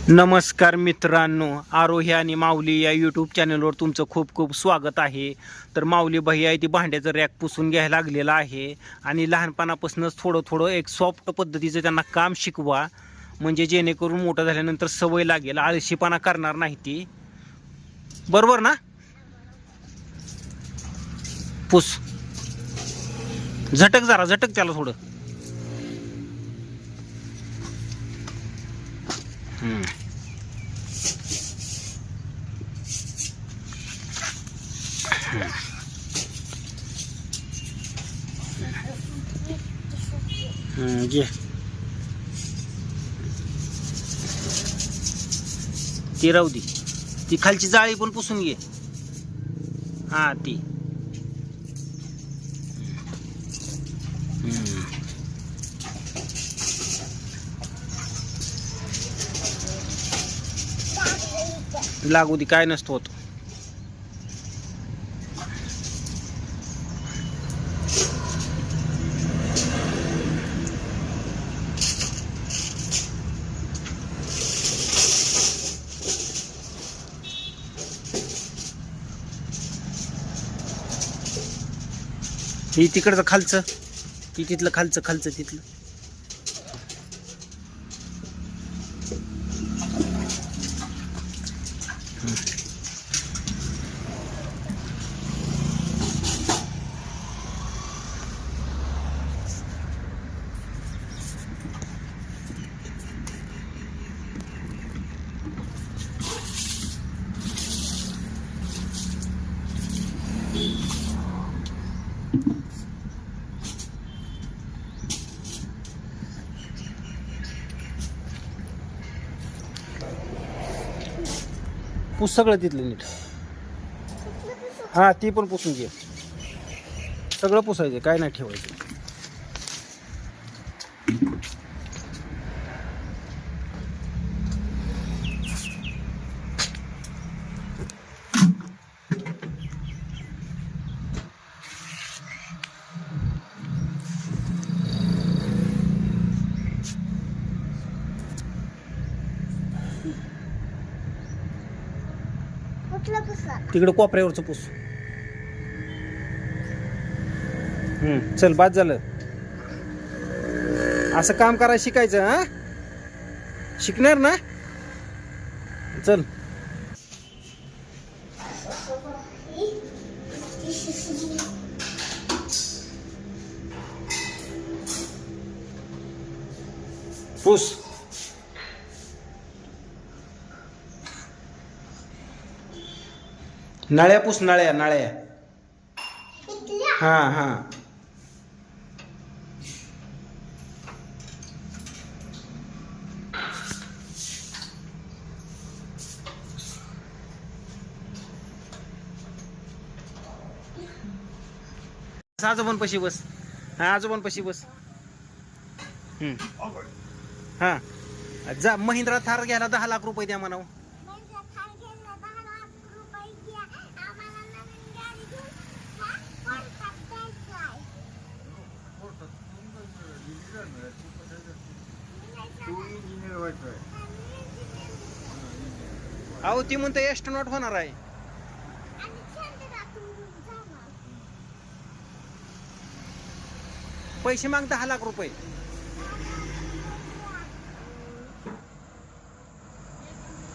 नमस्कार मित्रांनो, आरोही आणि माऊली या यूट्यूब चॅनलवर तुमचं खूप खूप स्वागत आहे. तर माऊली भैया आहे ती भांड्याचं रॅक पुसून घ्यायला लागलेला आहे आणि लहानपणापासूनच थोडं थोडं एक सॉफ्ट पद्धतीचं त्यांना काम शिकवा, म्हणजे जेणेकरून मोठं झाल्यानंतर सवय लागेल, आळशीपणा करणार नाही ती. बरोबर ना? पुस, झटक जरा, झटक त्याला थोडं. घे ती राहू दे, ती खालची जाळी पण पुसून घे. हा ती लागू दे, काय नसतो होत. ही तिकडचं खालचं, ती तिथलं खालचं खालचं तिथलं. पुस सगळं तिथलं नीट. हा ती पण पुसून घे, सगळं पुसायचं, काय नाही ठेवायचं. तिकडे कोपऱ्यावरचं पुस. चल, बाद झालं. असं काम करायला शिकायचं. हा, शिकणार ना? चल. पुस. नळ्या पुस, नळ्या नळ्या. हा हा, आजोबान पशी बस. हा, आजोबान पशी बस. हा, जा. महिंद्रा थार घ्यायला 10 लाख रुपये द्या म्हणावं. अहो, ती म्हणते एस्ट्रोनॉट होणार आहे. पैसे माग 10 लाख रुपये.